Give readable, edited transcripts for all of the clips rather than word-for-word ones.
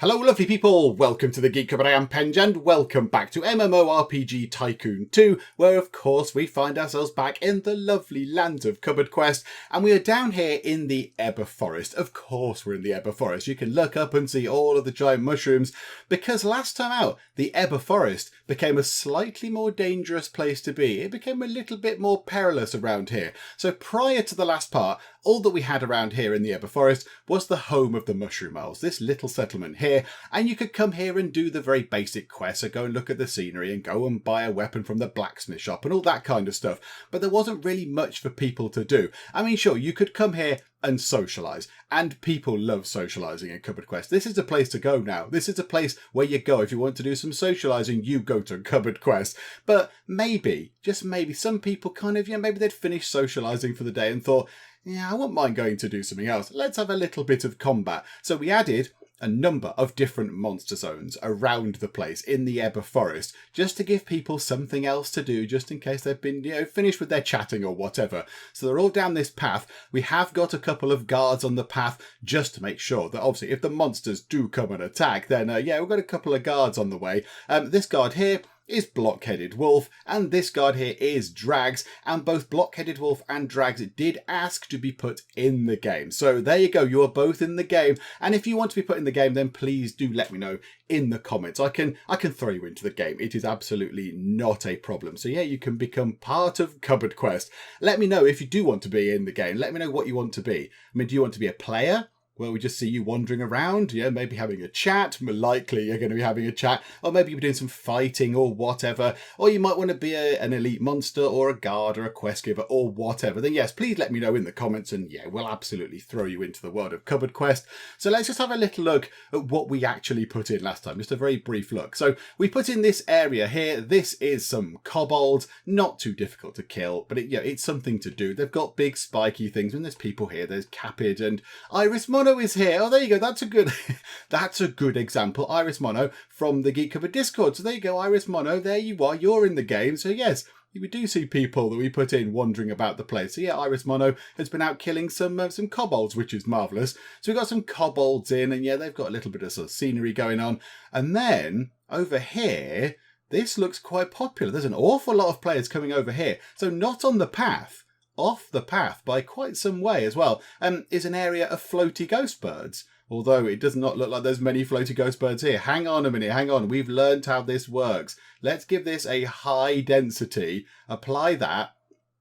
Hello lovely people, welcome to the Geek Cupboard. I am Penj and welcome back to MMORPG Tycoon 2, where of course we find ourselves back in the lovely land of Cupboard Quest, and we are down here in the Ebba Forest. Of course we're in the Ebba Forest. You can look up and see all of the giant mushrooms, because last time out the Ebba Forest became a slightly more dangerous place to be. It became a little bit more perilous around here. So prior to the last part, all that we had around here in the Ebba Forest was the home of the Mushroom Elves, this little settlement here, and you could come here and do the very basic quests, so go and look at the scenery and go and buy a weapon from the blacksmith shop and all that kind of stuff. But there wasn't really much for people to do. I mean, sure, you could come here and socialise, and people love socialising in Cupboard Quest. This is a place to go now. This is a place where you go if you want to do some socialising. You go to Cupboard Quest. But maybe, just maybe, some people kind of, maybe they'd finished socialising for the day and thought, yeah, I wouldn't mind going to do something else. Let's have a little bit of combat. So we added a number of different monster zones around the place in the Ebba Forest, just to give people something else to do, just in case they've been, finished with their chatting or whatever. So they're all down this path. We have got a couple of guards on the path, just to make sure that obviously if the monsters do come and attack, then we've got a couple of guards on the way. This guard here is Block-Headed Wolf, and this guard here is Drags, and both Block-Headed Wolf and Drags did ask to be put in the game. So there you go, you are both in the game, and if you want to be put in the game, then please do let me know in the comments. I can throw you into the game. It is absolutely not a problem. So yeah, you can become part of Cupboard Quest. Let me know if you do want to be in the game. Let me know what you want to be. I mean, do you want to be a player? Well, we just see you wandering around, maybe having a chat. More likely you're going to be having a chat. Or maybe you're doing some fighting or whatever. Or you might want to be an elite monster or a guard or a quest giver or whatever. Then yes, please let me know in the comments, and yeah, we'll absolutely throw you into the world of Cupboard Quest. So let's just have a little look at what we actually put in last time. Just a very brief look. So we put in this area here. This is some kobolds. Not too difficult to kill, but it's something to do. They've got big spiky things. When there's people here, there's Capid and Iris Mono is here. Oh, there you go. That's a good example. Iris Mono from the Geek Cupboard Discord. So there you go, Iris Mono. There you are. You're in the game. So yes, we do see people that we put in wandering about the place. So yeah, Iris Mono has been out killing some kobolds, which is marvellous. So we've got some kobolds in, and yeah, they've got a little bit of sort of scenery going on. And then over here, this looks quite popular. There's an awful lot of players coming over here. So not on the path, off the path by quite some way as well, is an area of floaty ghost birds. Although it does not look like there's many floaty ghost birds here. Hang on a minute, hang on. We've learned how this works. Let's give this a high density. Apply that.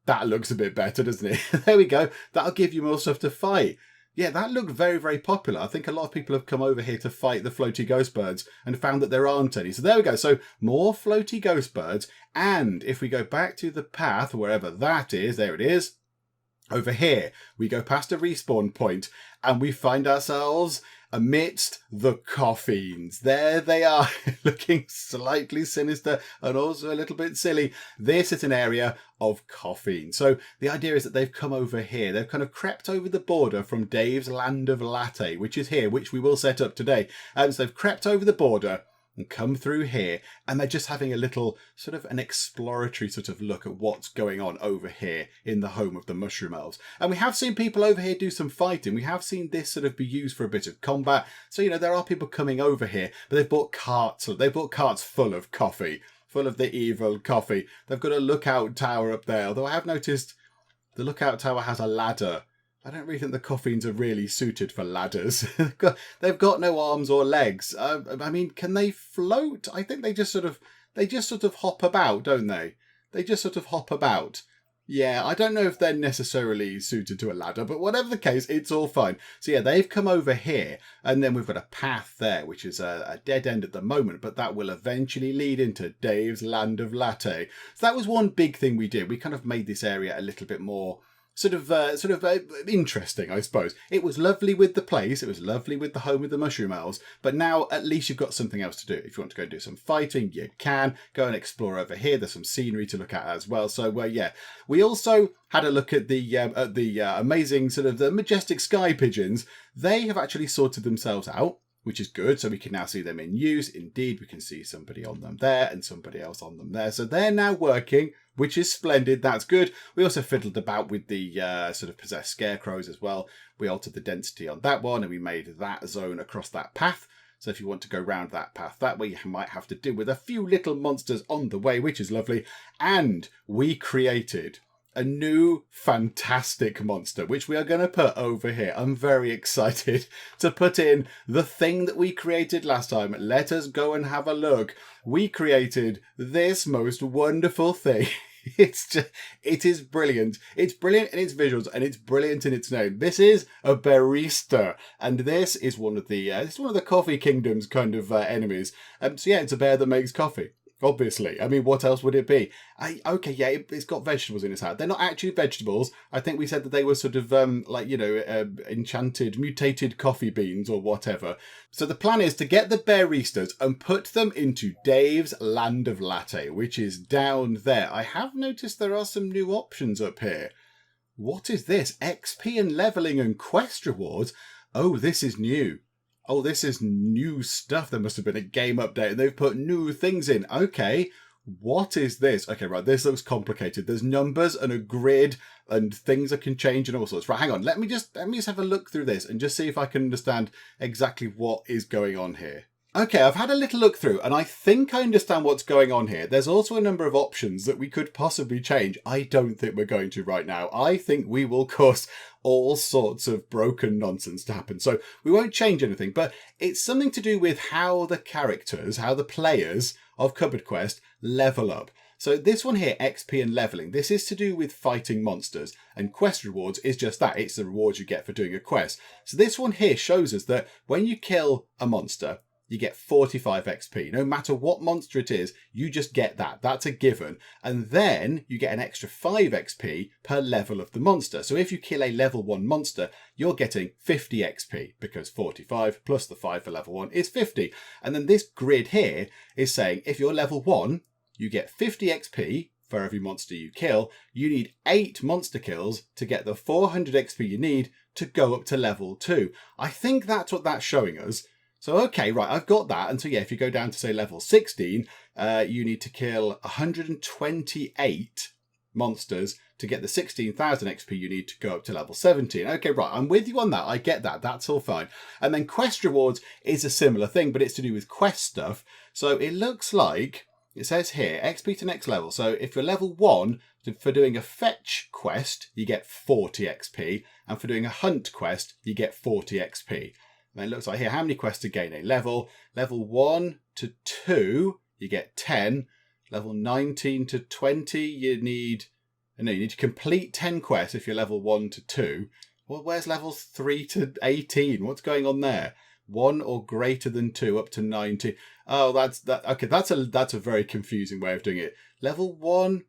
That looks a bit better, doesn't it? There we go. That'll give you more stuff to fight. Yeah, that looked very, very popular. I think a lot of people have come over here to fight the floaty ghost birds and found that there aren't any. So there we go. So more floaty ghost birds. And if we go back to the path, wherever that is, there it is. Over here, we go past a respawn point and we find ourselves amidst the coffins. There they are, looking slightly sinister and also a little bit silly. This is an area of coffins. So the idea is that they've come over here. They've kind of crept over the border from Dave's land of Latte, which is here, which we will set up today. So they've crept over the border and come through here, and they're just having a little sort of an exploratory sort of look at what's going on over here in the home of the Mushroom Elves. And we have seen people over here do some fighting. We have seen this sort of be used for a bit of combat. So, there are people coming over here, but they've bought carts. They've bought carts full of coffee, full of the evil coffee. They've got a lookout tower up there, although I have noticed the lookout tower has a ladder. I don't really think the coffins are really suited for ladders. They've got no arms or legs. I mean, can they float? I think they just sort of hop about, don't they? They just sort of hop about. Yeah, I don't know if they're necessarily suited to a ladder, but whatever the case, it's all fine. So yeah, they've come over here, and then we've got a path there, which is a dead end at the moment, but that will eventually lead into Dave's land of Latte. So that was one big thing we did. We kind of made this area a little bit more sort of interesting, I suppose. It was lovely with the place. It was lovely with the home of the Mushroom Elves. But now at least you've got something else to do. If you want to go and do some fighting, you can. Go and explore over here. There's some scenery to look at as well. So yeah, we also had a look at the amazing sort of the majestic sky pigeons. They have actually sorted themselves out, which is good. So we can now see them in use. Indeed, we can see somebody on them there and somebody else on them there. So they're now working, which is splendid. That's good. We also fiddled about with the sort of possessed scarecrows as well. We altered the density on that one and we made that zone across that path. So if you want to go round that path that way, you might have to deal with a few little monsters on the way, which is lovely. And we created a new fantastic monster, which we are going to put over here. I'm very excited to put in the thing that we created last time. Let us go and have a look. We created this most wonderful thing. It is brilliant. It's brilliant in its visuals and it's brilliant in its name. This is a barista, and this is one of the Coffee Kingdom's kind of enemies. So yeah, it's a bear that makes coffee. Obviously. I mean, what else would it be? It's got vegetables in its hat. They're not actually vegetables. I think we said that they were sort of enchanted, mutated coffee beans or whatever. So the plan is to get the baristas and put them into Dave's Land of Latte, which is down there. I have noticed there are some new options up here. What is this? XP and leveling and quest rewards? Oh, this is new. Oh, this is new stuff. There must have been a game update and they've put new things in. Okay, what is this? Okay, right, this looks complicated. There's numbers and a grid and things that can change and all sorts. Right, hang on. Let me just have a look through this and just see if I can understand exactly what is going on here. Okay, I've had a little look through and I think I understand what's going on here. There's also a number of options that we could possibly change. I don't think we're going to right now. I think we will cause all sorts of broken nonsense to happen. So we won't change anything, but it's something to do with how the characters, how the players of Cupboard Quest level up. So this one here, XP and leveling, this is to do with fighting monsters, and quest rewards is just that. It's the rewards you get for doing a quest. So this one here shows us that when you kill a monster, you get 45 XP. No matter what monster it is, you just get that. That's a given. And then you get an extra 5 XP per level of the monster. So if you kill a level 1 monster, you're getting 50 XP because 45 plus the 5 for level 1 is 50. And then this grid here is saying if you're level 1, you get 50 XP for every monster you kill. You need 8 monster kills to get the 400 XP you need to go up to level 2. I think that's what that's showing us. So, okay, right, I've got that. And so, yeah, if you go down to, say, level 16, you need to kill 128 monsters to get the 16,000 XP you need to go up to level 17. Okay, right, I'm with you on that. I get that. That's all fine. And then quest rewards is a similar thing, but it's to do with quest stuff. So it looks like, it says here, XP to next level. So if you're level 1, for doing a fetch quest, you get 40 XP. And for doing a hunt quest, you get 40 XP. And it looks like here, how many quests to gain a level? Level 1 to 2, you get 10. Level 19 to 20, you need to complete 10 quests if you're level 1 to 2. Well, where's levels 3 to 18? What's going on there? 1 or greater than 2 up to 90. Oh, that's okay, that's a very confusing way of doing it. Level 1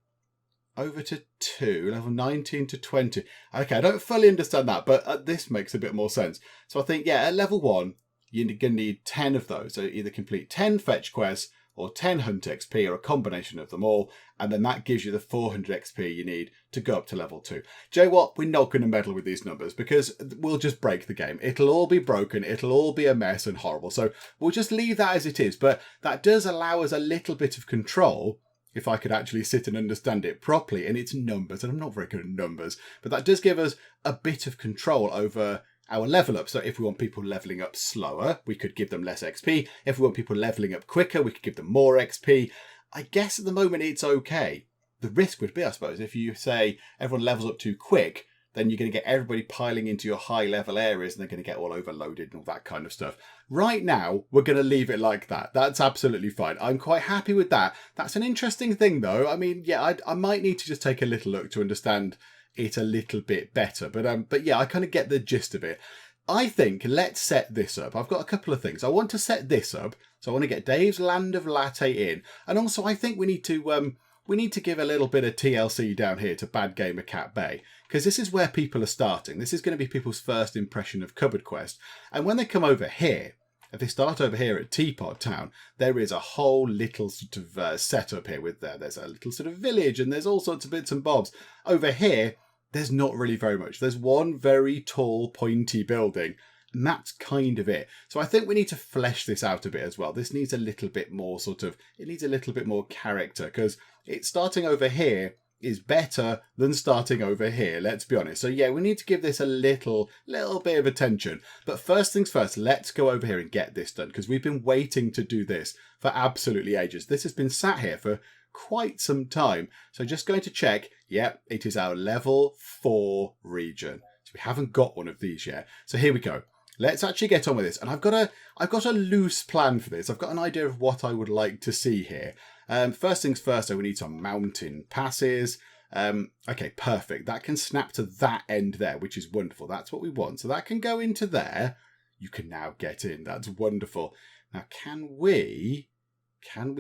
over to 2, level 19 to 20. Okay, I don't fully understand that, but this makes a bit more sense. So I think, yeah, at level 1, you're going to need 10 of those. So either complete 10 fetch quests or 10 hunt XP or a combination of them all. And then that gives you the 400 XP you need to go up to level 2. Do you know what? We're not going to meddle with these numbers because we'll just break the game. It'll all be broken. It'll all be a mess and horrible. So we'll just leave that as it is. But that does allow us a little bit of control if I could actually sit and understand it properly in its numbers. And I'm not very good at numbers, but that does give us a bit of control over our level up. So if we want people leveling up slower, we could give them less XP. If we want people leveling up quicker, we could give them more XP. I guess at the moment it's okay. The risk would be, I suppose, if you say everyone levels up too quick, then you're going to get everybody piling into your high level areas and they're going to get all overloaded and all that kind of stuff. Right now, we're going to leave it like that. That's absolutely fine. I'm quite happy with that. That's an interesting thing though. I mean, yeah, I might need to just take a little look to understand it a little bit better. But yeah, I kind of get the gist of it. I think let's set this up. I've got a couple of things. I want to set this up. So I want to get Dave's Land of Latte in. And also I think we need to give a little bit of TLC down here to Bad Gamer Cat Bay, because this is where people are starting. This is going to be people's first impression of Cupboard Quest. And when they come over here, if they start over here at Teapot Town, there is a whole little sort of setup here with there's a little sort of village and there's all sorts of bits and bobs. Over here, there's not really very much. There's one very tall, pointy building, and that's kind of it. So I think we need to flesh this out a bit as well. This needs a little bit more it needs a little bit more character, because it's starting over here is better than starting over here, let's be honest. So yeah, we need to give this a little bit of attention. But first things first, let's go over here and get this done, because we've been waiting to do this for absolutely ages. This has been sat here for quite some time. So just going to check, yep, it is our level 4 region. So we haven't got one of these yet. So here we go. Let's actually get on with this. And I've got a loose plan for this. I've got an idea of what I would like to see here. First things first, we need some mountain passes. Okay, perfect. That can snap to that end there, which is wonderful. That's what we want. So that can go into there. You can now get in. That's wonderful. Now, can we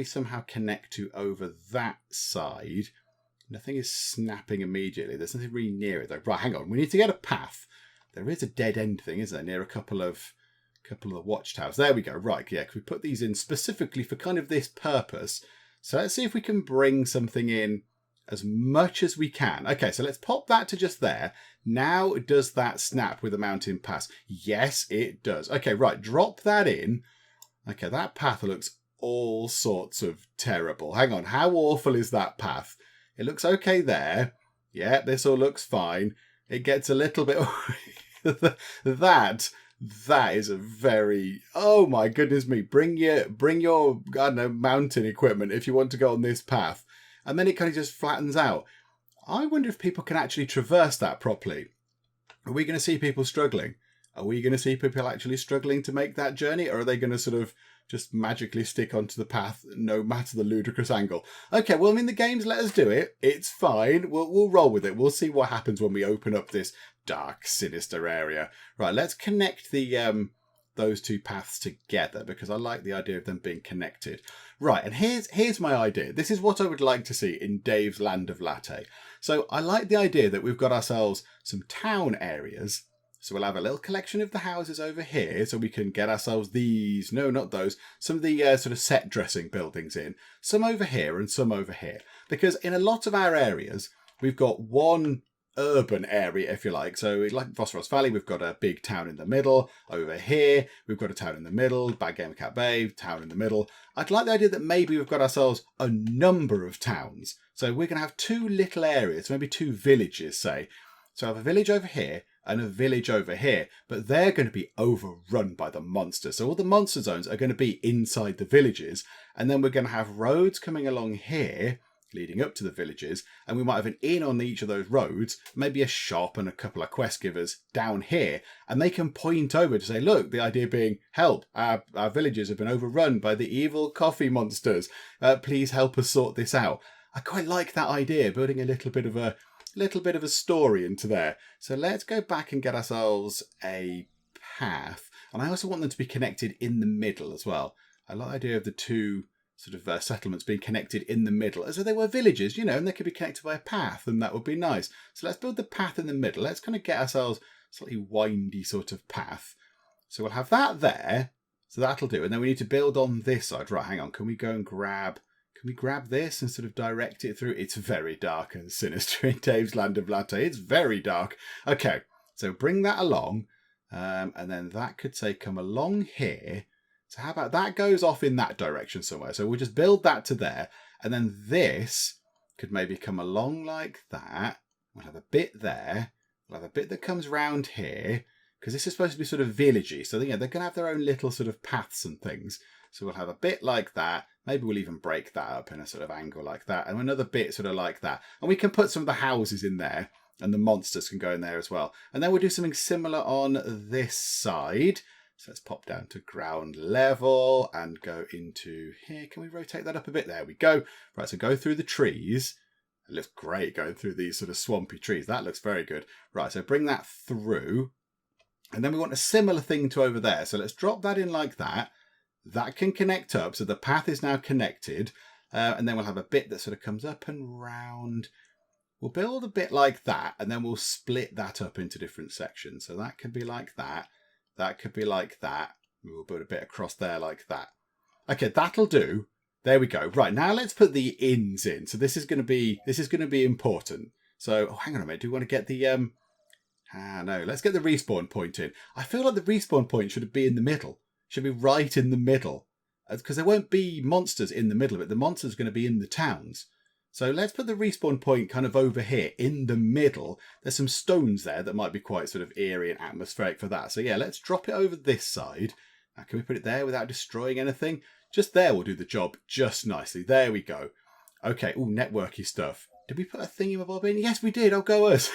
somehow connect to over that side? Nothing is snapping immediately. There's nothing really near it though. Right, hang on. We need to get a path. There is a dead end thing, isn't there, near a couple of the watchtowers. There we go. Right, yeah, because we put these in specifically for kind of this purpose. So let's see if we can bring something in as much as we can. Okay, so let's pop that to just there. Now, does that snap with a mountain pass? Yes, it does. Okay, right, drop that in. Okay, that path looks all sorts of terrible. Hang on, how awful is that path? It looks okay there. Yeah, this all looks fine. It gets a little bit... That is a very... Oh my goodness me. Bring your I don't know, mountain equipment if you want to go on this path. And then it kind of just flattens out. I wonder if people can actually traverse that properly. Are we going to see people struggling? Are we going to see people actually struggling to make that journey? Or are they going to sort of just magically stick onto the path no matter the ludicrous angle? Okay, well, I mean, the games let us do it. It's fine. We'll roll with it. We'll see what happens when we open up this dark, sinister area. Right, let's connect the those two paths together, because I like the idea of them being connected. Right, and here's my idea. This is what I would like to see in Dave's Land of Latte. So I like the idea that we've got ourselves some town areas. So we'll have a little collection of the houses over here, so we can get ourselves these, no, not those, some of the sort of set dressing buildings in. Some over here and some over here. Because in a lot of our areas, we've got one urban area, if you like. So like Phosphorus Valley, we've got a big town in the middle. Over here, we've got a town in the middle. Bad Game of Cat Bay, town in the middle. I'd like the idea that maybe we've got ourselves a number of towns. So we're going to have two little areas, maybe two villages, say. So I have a village over here and a village over here, but they're going to be overrun by the monsters. So all the monster zones are going to be inside the villages. And then we're going to have roads coming along here, leading up to the villages, and we might have an inn on each of those roads, maybe a shop and a couple of quest givers down here, and they can point over to say, look, the idea being, help, our villages have been overrun by the evil coffee monsters. Please help us sort this out. I quite like that idea, building a little bit of a story into there. So let's go back and get ourselves a path, and I also want them to be connected in the middle as well. I like the idea of the two sort of settlements being connected in the middle, as though they were villages, you know, and they could be connected by a path, and that would be nice. So let's build the path in the middle. Let's kind of get ourselves a slightly windy sort of path. So we'll have that there. So that'll do. And then we need to build on this side. Right, hang on. Can we go and grab this and sort of direct it through? It's very dark and sinister in Dave's Land of Latte. It's very dark. Okay, so bring that along. And then that could say come along here. So how about that goes off in that direction somewhere? So we'll just build that to there. And then this could maybe come along like that. We'll have a bit there. We'll have a bit that comes round here, because this is supposed to be sort of villagey. So yeah, they're going to have their own little sort of paths and things. So we'll have a bit like that. Maybe we'll even break that up in a sort of angle like that. And another bit sort of like that. And we can put some of the houses in there. And the monsters can go in there as well. And then we'll do something similar on this side. So let's pop down to ground level and go into here. Can we rotate that up a bit? There we go. Right, so go through the trees. It looks great going through these sort of swampy trees. That looks very good. Right, so bring that through. And then we want a similar thing to over there. So let's drop that in like that. That can connect up. So the path is now connected. And then we'll have a bit that sort of comes up and round. We'll build a bit like that. And then we'll split that up into different sections. So that could be like that. That could be like that. We'll build a bit across there like that. Okay, that'll do. There we go. Right, now let's put the inns in. So this is going to be important. So, oh, hang on a minute. Do we want to get the no, let's get the respawn point in. I feel like the respawn point should be in the middle. Should be right in the middle. Because there won't be monsters in the middle of it. The monsters are going to be in the towns. So let's put the respawn point kind of over here in the middle. There's some stones there that might be quite sort of eerie and atmospheric for that. So yeah, let's drop it over this side. Now, can we put it there without destroying anything? Just there will do the job just nicely. There we go. Okay, all networky stuff. Did we put a thingamabob in? Yes, we did. Oh, go us.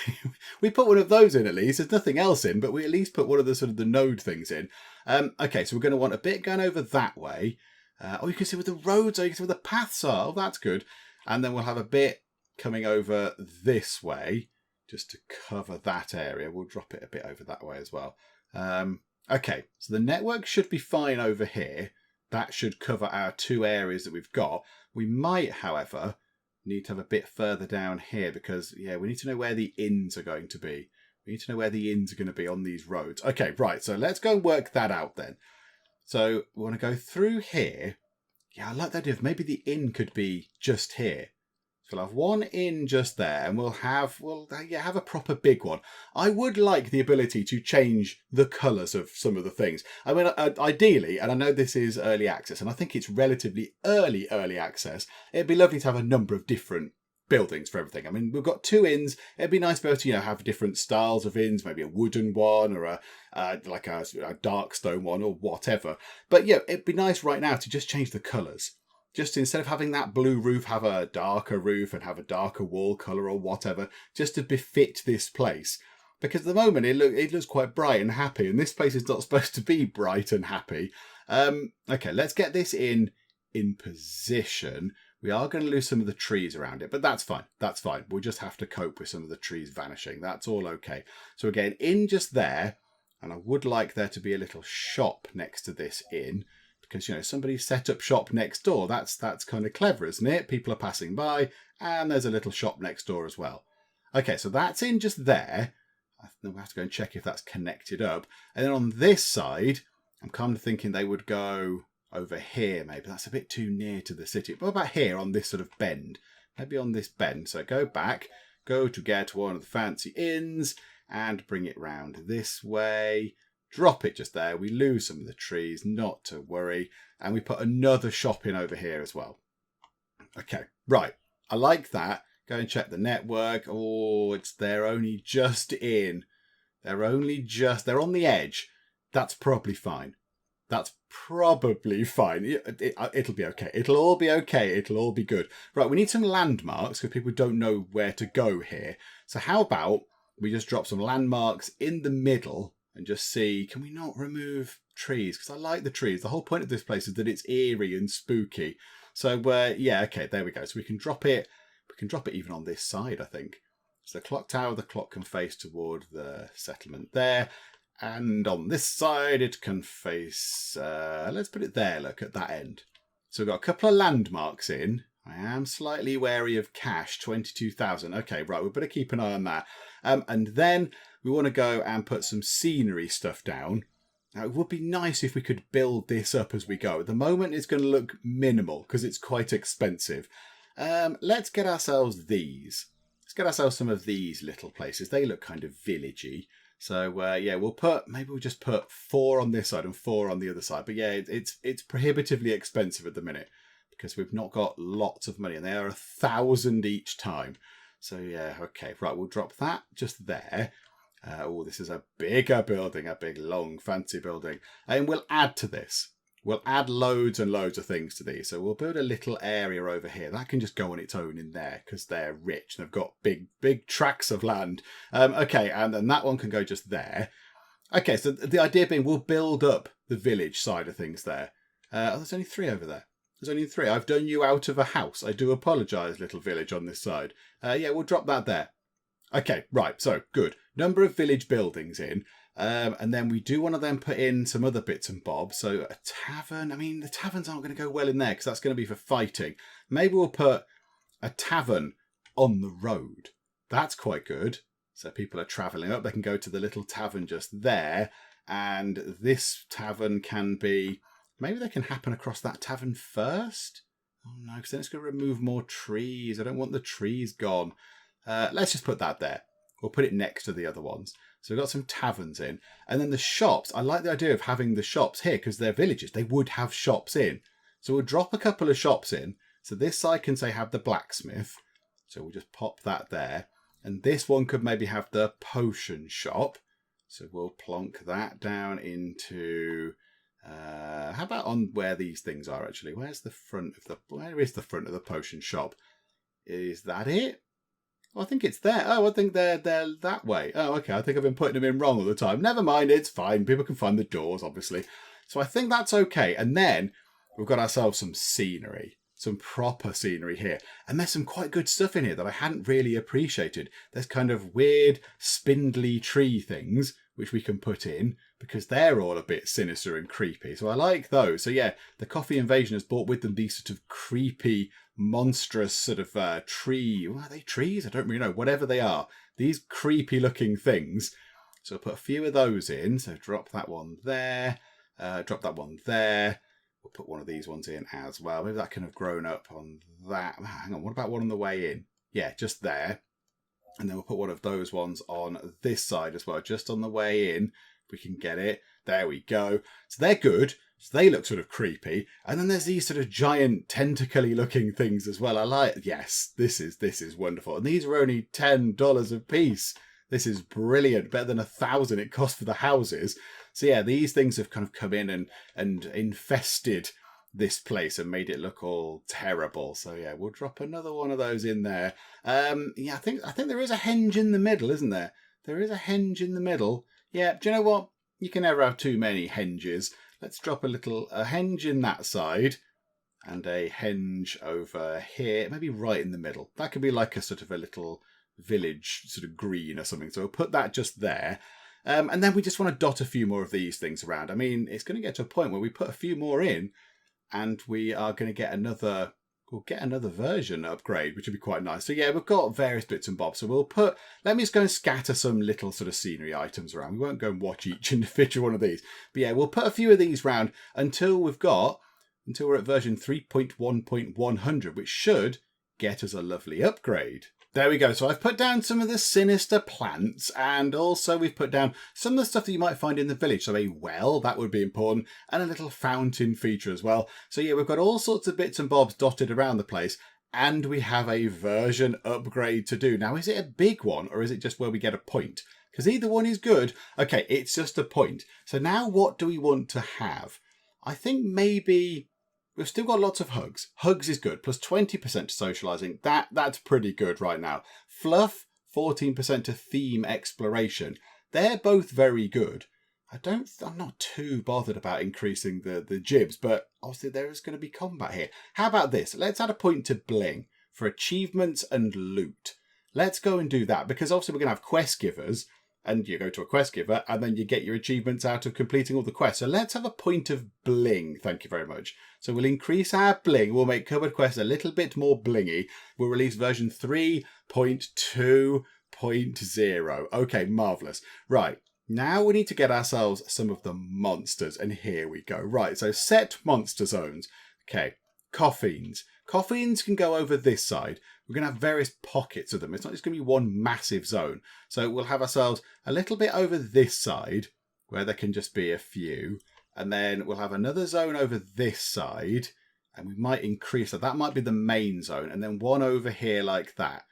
We put one of those in at least. There's nothing else in, but we at least put one of the sort of the node things in. Okay, so we're going to want a bit going over that way. Oh, you can see where the roads are. You can see where the paths are. Oh, that's good. And then we'll have a bit coming over this way just to cover that area. We'll drop it a bit over that way as well. Okay, so the network should be fine over here. That should cover our 2 areas that we've got. We might, however, need to have a bit further down here because, yeah, we need to know where the inns are going to be. We need to know where the inns are going to be on these roads. Okay, right, so let's go and work that out then. So we want to go through here. Yeah, I like the idea of maybe the inn could be just here. So we'll have one inn just there, and we'll have a proper big one. I would like the ability to change the colours of some of the things. I mean, ideally, and I know this is early access, and I think it's relatively early access, it'd be lovely to have a number of different buildings for everything. I mean, we've got 2 inns. It'd be nice to be able to, have different styles of inns, maybe a wooden one or a dark stone one or whatever. But yeah, it'd be nice right now to just change the colours. Just instead of having that blue roof, have a darker roof and have a darker wall colour or whatever, just to befit this place. Because at the moment it looks quite bright and happy, and this place is not supposed to be bright and happy. Okay, let's get this in position. We are going to lose some of the trees around it, but that's fine. That's fine. We'll just have to cope with some of the trees vanishing. That's all okay. So again, in just there, and I would like there to be a little shop next to this inn. Because, somebody set up shop next door. That's kind of clever, isn't it? People are passing by, and there's a little shop next door as well. Okay, so that's in just there. We'll have to go and check if that's connected up. And then on this side, I'm kind of thinking they would go over here, maybe. That's a bit too near to the city. What about here on this sort of bend? Maybe on this bend. So go back, go to get one of the fancy inns, and bring it round this way. Drop it just there. We lose some of the trees, not to worry. And we put another shop in over here as well. Okay, right. I like that. Go and check the network. Oh, they're only just in. They're on the edge. That's probably fine. That's probably fine. It'll be okay. It'll all be okay. It'll all be good. Right, we need some landmarks because people don't know where to go here. So how about we just drop some landmarks in the middle and just see, can we not remove trees? Because I like the trees. The whole point of this place is that it's eerie and spooky. So, yeah, okay, there we go. So we can drop it. We can drop it even on this side, I think. So the clock tower, the clock can face toward the settlement there. And on this side, it can face, let's put it there, look, at that end. So we've got a couple of landmarks in. I am slightly wary of cash, 22,000. Okay, right, we better keep an eye on that. And then we want to go and put some scenery stuff down. Now, it would be nice if we could build this up as we go. At the moment, it's going to look minimal because it's quite expensive. Let's get ourselves these. Let's get ourselves some of these little places. They look kind of villagey. So, yeah, maybe we'll just put 4 on this side and 4 on the other side. But yeah, it's prohibitively expensive at the minute because we've not got lots of money and they are 1,000 each time. So, yeah, okay, right, we'll drop that just there. Oh, this is a bigger building, a big, long, fancy building. And we'll add to this. We'll add loads and loads of things to these. So we'll build a little area over here. That can just go on its own in there because they're rich. And they've got big tracts of land. Okay, and then that one can go just there. Okay, so the idea being we'll build up the village side of things there. There's only 3 over there. There's only 3. I've done you out of a house. I do apologise, little village on this side. Yeah, we'll drop that there. Okay, right, so good. Number of village buildings in. And then we do want to then put in some other bits and bobs. So a tavern. I mean, the taverns aren't going to go well in there because that's going to be for fighting. Maybe we'll put a tavern on the road. That's quite good. So people are travelling up. They can go to the little tavern just there. And this tavern can be... Maybe they can happen across that tavern first? Oh no, because then it's going to remove more trees. I don't want the trees gone. Let's just put that there. We'll put it next to the other ones. So we've got some taverns in. And then the shops. I like the idea of having the shops here because they're villages. They would have shops in. So we'll drop a couple of shops in. So this side can say have the blacksmith. So we'll just pop that there. And this one could maybe have the potion shop. So we'll plonk that down into... how about on where these things are, actually? Where is the front of the potion shop? Is that it? Oh, I think it's there. Oh, I think they're that way. Oh, okay. I think I've been putting them in wrong all the time. Never mind. It's fine. People can find the doors, obviously. So I think that's okay. And then we've got ourselves some scenery. Some proper scenery here. And there's some quite good stuff in here that I hadn't really appreciated. There's kind of weird, spindly tree things, which we can put in, because they're all a bit sinister and creepy. So I like those. So yeah, the Coffee Invasion has brought with them these sort of creepy, monstrous sort of tree. Well, are they trees? I don't really know. Whatever they are. These creepy looking things. So I'll put a few of those in. So drop that one there. Drop that one there. We'll put one of these ones in as well. Maybe that can have grown up on that. Hang on, what about one on the way in? Yeah, just there. And then we'll put one of those ones on this side as well, just on the way in. If we can get it. There we go. So they're good. So they look sort of creepy. And then there's these sort of giant tentacly looking things as well. I like, yes, this is wonderful. And these are only $10 a piece. This is brilliant. Better than $1,000 it cost for the houses. So yeah, these things have kind of come in and infested this place and made it look all terrible. So yeah, we'll drop another one of those in there. Yeah, I think there is a henge in the middle, isn't there? There is a henge in the middle. Yeah, do you know what? You can never have too many henges. Let's drop a henge in that side and a henge over here, maybe right in the middle. That could be like a sort of a little village sort of green or something. So we'll put that just there. And then we just want to dot a few more of these things around. I mean, it's going to get to a point where we put a few more in and we are going to get another version upgrade, which would be quite nice. So yeah, we've got various bits and bobs. So let me just go and scatter some little sort of scenery items around. We won't go and watch each individual one of these. But yeah, we'll put a few of these round until we're at version 3.1.100, which should get us a lovely upgrade. There we go. So I've put down some of the sinister plants, and also we've put down some of the stuff that you might find in the village. So a well, that would be important, and a little fountain feature as well. So yeah, we've got all sorts of bits and bobs dotted around the place, and we have a version upgrade to do. Now, is it a big one, or is it just where we get a point? Because either one is good. Okay, it's just a point. So now what do we want to have? I think maybe... We've still got lots of hugs. Hugs is good. Plus 20% to socialising. That's pretty good right now. Fluff, 14% to theme exploration. They're both very good. I'm not too bothered about increasing the jibs, but obviously there is going to be combat here. How about this? Let's add a point to bling for achievements and loot. Let's go and do that, because obviously we're going to have quest givers, and you go to a quest giver, and then you get your achievements out of completing all the quests. So let's have a point of bling. Thank you very much. So we'll increase our bling. We'll make Cupboard Quest a little bit more blingy. We'll release version 3.2.0. Okay, marvellous. Right, now we need to get ourselves some of the monsters. And here we go. Right, so set monster zones. Okay, coffins. Coffins can go over this side. We're going to have various pockets of them. It's not just going to be one massive zone. So we'll have ourselves a little bit over this side where there can just be a few. And then we'll have another zone over this side. And we might increase that. That might be the main zone. And then one over here like that.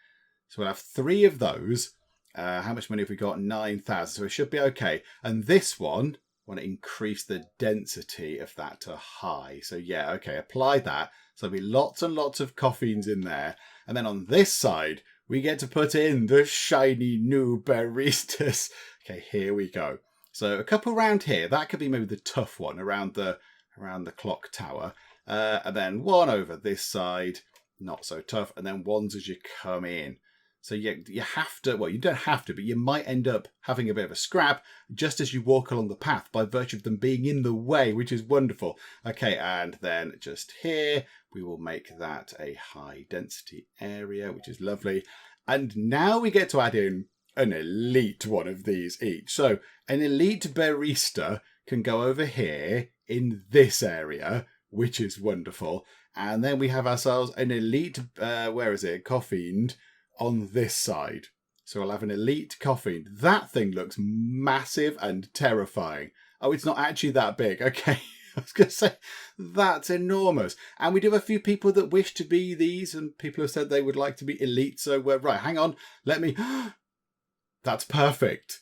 So we'll have 3 of those. How much money have we got? 9,000. So it should be okay. And this one, I want to increase the density of that to high. So yeah, okay, apply that. So there'll be lots and lots of coffins in there. And then on this side, we get to put in the shiny new baristas. Okay, here we go. So a couple around here. That could be maybe the tough one around the clock tower. And then one over this side, not so tough. And then ones as you come in. So you have to, well, you don't have to, but you might end up having a bit of a scrap just as you walk along the path by virtue of them being in the way, which is wonderful. Okay, and then just here, we will make that a high density area, which is lovely. And now we get to add in an elite one of these each. So an elite barista can go over here in this area, which is wonderful. And then we have ourselves an elite, coffined on this side. So we'll have an elite coffin. That thing looks massive and terrifying. Oh, it's not actually that big. Okay. I was going to say, that's enormous. And we do have a few people that wish to be these, and people have said they would like to be elite. So we're right. Hang on. Let me. That's perfect.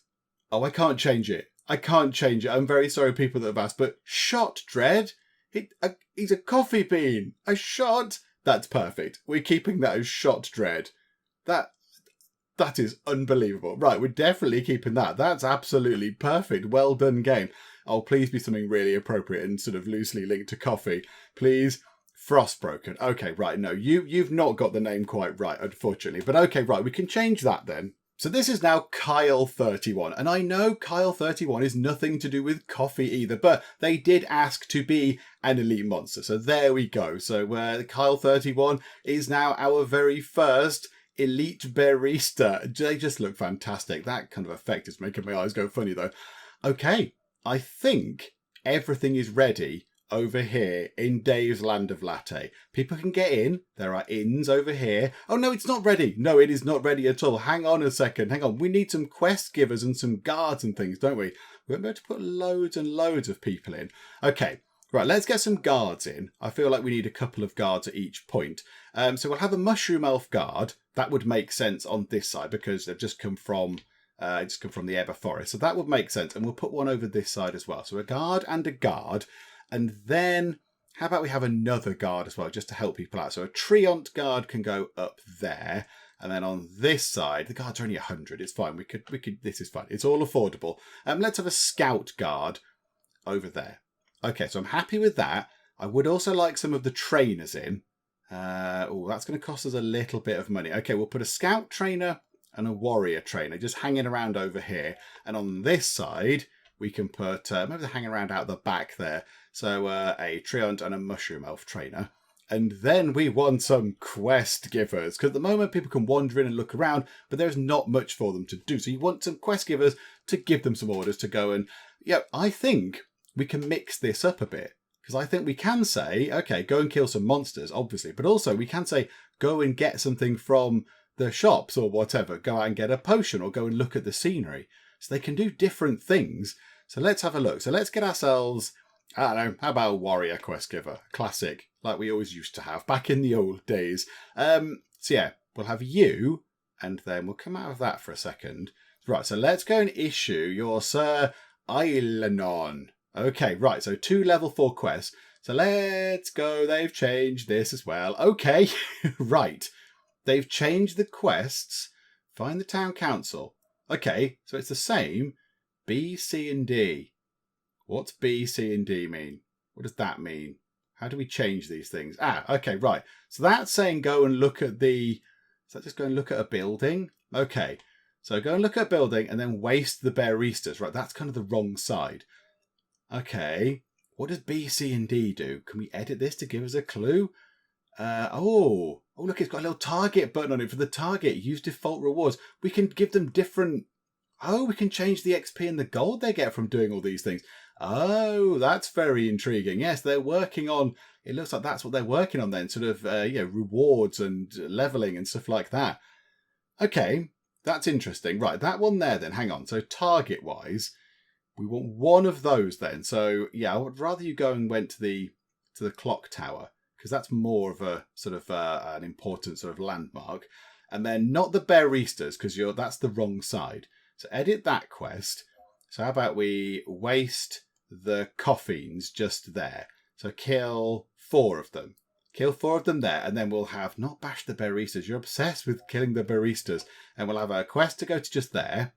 Oh, I can't change it. I can't change it. I'm very sorry, people that have asked, but shot dread. He's a coffee bean. A shot. That's perfect. We're keeping that as shot dread. That is unbelievable. Right, we're definitely keeping that. That's absolutely perfect. Well done, game. Oh, please be something really appropriate and sort of loosely linked to coffee. Please. Frostbroken. Okay, right. No, you've not got the name quite right, unfortunately. But okay, right. We can change that then. So this is now Kyle31. And I know Kyle31 is nothing to do with coffee either, but they did ask to be an elite monster. So there we go. So Kyle31 is now our very first elite barista. They just look fantastic. That kind of effect is making my eyes go funny though. Okay, I think everything is ready over here in Dave's Land of Latte. People can get in. There are inns over here. Oh no, it's not ready. No, it is not ready at all. Hang on a second. Hang on. We need some quest givers and some guards and things, don't we? We're about to put loads and loads of people in. Okay. Right, let's get some guards in. I feel like we need a couple of guards at each point. So we'll have a mushroom elf guard. That would make sense on this side because they've just come from the Ebba Forest. So that would make sense. And we'll put one over this side as well. So a guard and a guard. And then how about we have another guard as well, just to help people out. So a Treant guard can go up there. And then on this side, the guards are only 100. It's fine. We could. This is fine. It's all affordable. Let's have a scout guard over there. Okay, so I'm happy with that. I would also like some of the trainers in. That's going to cost us a little bit of money. Okay, we'll put a scout trainer and a warrior trainer just hanging around over here. And on this side, we can put, maybe they're hanging around out the back there. So a Treant and a mushroom elf trainer. And then we want some quest givers. Because at the moment, people can wander in and look around, but there's not much for them to do. So you want some quest givers to give them some orders to go and, yeah, I think we can mix this up a bit. Because I think we can say, okay, go and kill some monsters, obviously. But also we can say, go and get something from the shops or whatever. Go out and get a potion or go and look at the scenery. So they can do different things. So let's have a look. So let's get ourselves, I don't know, how about a warrior quest giver? Classic, like we always used to have back in the old days. So yeah, we'll have you, and then we'll come out of that for a second. Right, so let's go and issue your Sir Eilanon. Okay, right, so 2 level 4 quests. So let's go. They've changed this as well. Okay, right. They've changed the quests. Find the town council. Okay, so it's the same. B, C, and D. What's B, C, and D mean? What does that mean? How do we change these things? Okay, right. So that's saying go and look at the... Is that just go and look at a building? Okay, so go and look at a building and then waste the baristas. Right, that's kind of the wrong side. Okay, what does B, C, and D do? Can we edit this to give us a clue? Oh, look, it's got a little target button on it for the target. Use default rewards. We can give them different... Oh, we can change the XP and the gold they get from doing all these things. Oh, that's very intriguing. Yes, they're working on... It looks like that's what they're working on then. Sort of, rewards and leveling and stuff like that. Okay, that's interesting. Right, that one there then. Hang on. So target-wise, we want one of those then. So, yeah, I would rather you go and went to the clock tower, because that's more of a sort of an important sort of landmark. And then not the baristas, because that's the wrong side. So edit that quest. So how about we waste the coffees just there. So kill 4 of them. Kill 4 of them there, and then we'll have not bash the baristas. You're obsessed with killing the baristas. And we'll have a quest to go to just there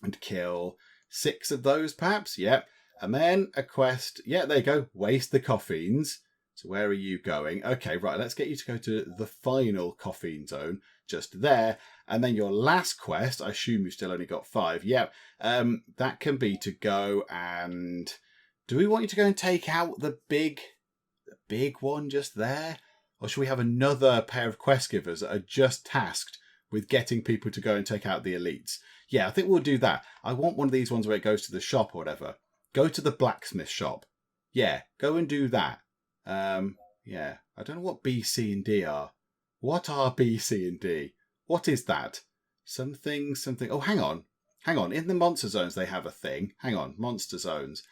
and kill 6 of those perhaps. Yep. And then a quest. Yeah, there you go. Waste the coffees. So where are you going? Okay, right. Let's get you to go to the final coffee zone just there. And then your last quest, I assume you've still only got 5. Yep. That can be to go and... Do we want you to go and take out the big one just there? Or should we have another pair of quest givers that are just tasked with getting people to go and take out the elites? Yeah, I think we'll do that. I want one of these ones where it goes to the shop or whatever. Go to the blacksmith shop. Yeah, go and do that. Yeah, I don't know what B, C, and D are. What are B, C, and D? What is that? Something. Oh, hang on. In the monster zones, they have a thing. Hang on, monster zones.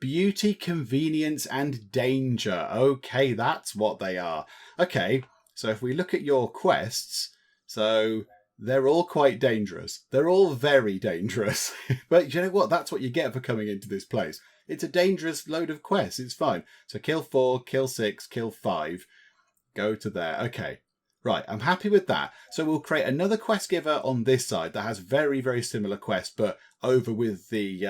Beauty, convenience, and danger. Okay, that's what they are. Okay, so if we look at your quests, so they're all quite dangerous. They're all very dangerous. But you know what? That's what you get for coming into this place. It's a dangerous load of quests. It's fine. So kill 4, kill 6, kill 5. Go to there. Okay. Right, I'm happy with that. So we'll create another quest giver on this side that has very, very similar quests, but over with the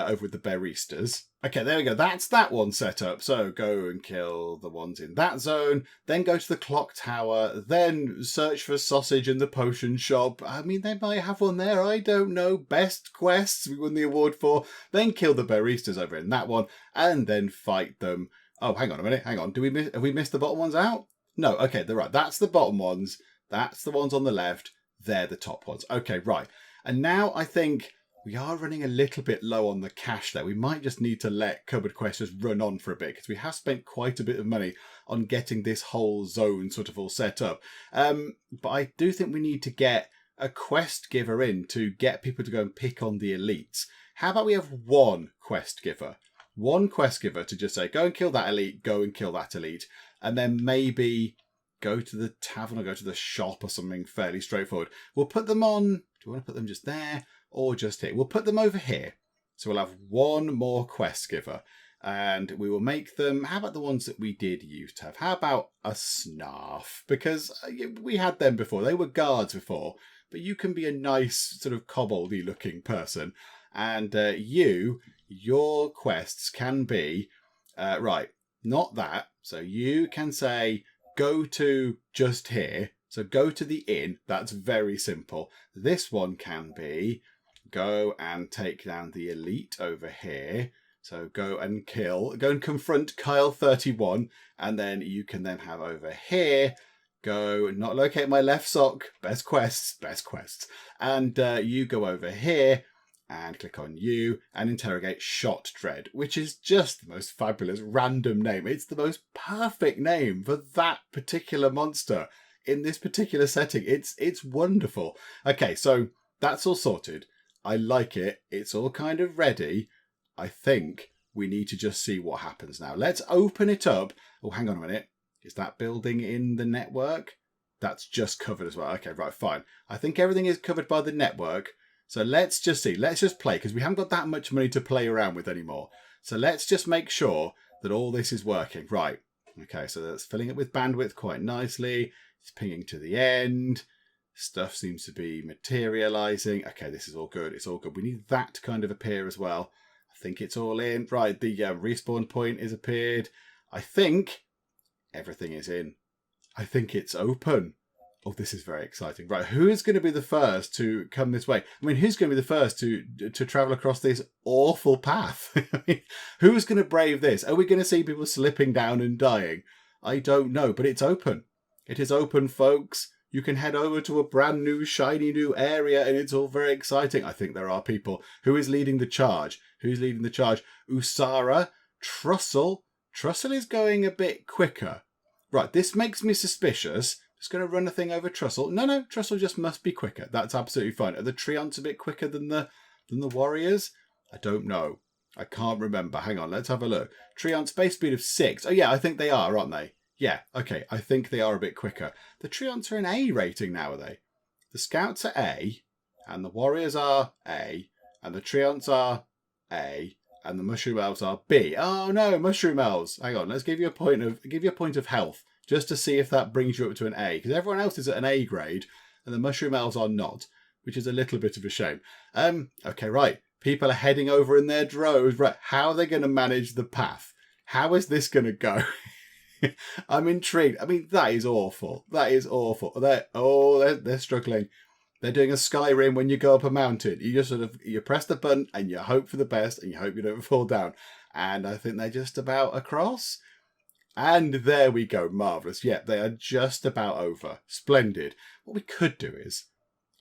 baristas. Okay, there we go. That's that one set up. So go and kill the ones in that zone, then go to the clock tower, then search for sausage in the potion shop. I mean, they might have one there. I don't know. Best quests we won the award for. Then kill the baristas over in that one, and then fight them. Oh, hang on a minute. Hang on. Have we missed the bottom ones out? No, okay, they're right. That's the bottom ones. That's the ones on the left. They're the top ones. Okay, right. And now I think we are running a little bit low on the cash there. We might just need to let Cupboard Quest just run on for a bit because we have spent quite a bit of money on getting this whole zone sort of all set up. But I do think we need to get a quest giver in to get people to go and pick on the elites. How about we have one quest giver? One quest giver to just say, go and kill that elite, go and kill that elite. And then maybe go to the tavern or go to the shop or something fairly straightforward. We'll put them on. Do you want to put them just there or just here? We'll put them over here. So we'll have one more quest giver. And we will make them. How about the ones that we did used to have? How about a snarf? Because we had them before. They were guards before. But you can be a nice sort of koboldy looking person. And your quests can be, right, not that. So you can say, go to just here. So go to the inn. That's very simple. This one can be, go and take down the elite over here. So go and confront Kyle 31. And then you can then have over here, go not locate my left sock. Best quests. And you go over here and click on you and interrogate Shot Dread, which is just the most fabulous random name. It's the most perfect name for that particular monster in this particular setting. It's wonderful. Okay, so that's all sorted. I like it. It's all kind of ready. I think we need to just see what happens now. Let's open it up. Oh, hang on a minute. Is that building in the network? That's just covered as well. Okay, right, fine. I think everything is covered by the network. So let's just see. Let's just play because we haven't got that much money to play around with anymore. So let's just make sure that all this is working. Right. Okay, so that's filling it with bandwidth quite nicely. It's pinging to the end. Stuff seems to be materializing. Okay, this is all good. It's all good. We need that to kind of appear as well. I think it's all in. Right, the respawn point has appeared. I think everything is in. I think it's open. Oh, this is very exciting. Right, who is going to be the first to come this way? I mean, who's going to be the first to travel across this awful path? I mean, who's going to brave this? Are we going to see people slipping down and dying? I don't know, but it's open. It is open, folks. You can head over to a brand new, shiny new area, and it's all very exciting. I think there are people. Who is leading the charge? Who's leading the charge? Usara, Trussell. Trussell is going a bit quicker. Right, this makes me suspicious. Just going to run a thing over Trussell. No, Trussell just must be quicker. That's absolutely fine. Are the Treants a bit quicker than the warriors? I don't know. I can't remember. Hang on, let's have a look. Treants base speed of 6. Oh yeah, I think they are, aren't they? Yeah, okay. I think they are a bit quicker. The Treants are an A rating now, are they? The Scouts are A, and the warriors are A, and the Treants are A, and the Mushroom Elves are B. Oh no, Mushroom Elves. Hang on, let's give you a point of health. Just to see if that brings you up to an A. Because everyone else is at an A grade, and the Mushroom Elves are not, which is a little bit of a shame. Okay, right. People are heading over in their droves. Right, how are they going to manage the path? How is this going to go? I'm intrigued. I mean, that is awful. That is awful. They're struggling. They're doing a Skyrim when you go up a mountain. You just you press the button and you hope for the best and you hope you don't fall down. And I think they're just about across. And there we go. Marvellous. Yeah, they are just about over. Splendid. What we could do is,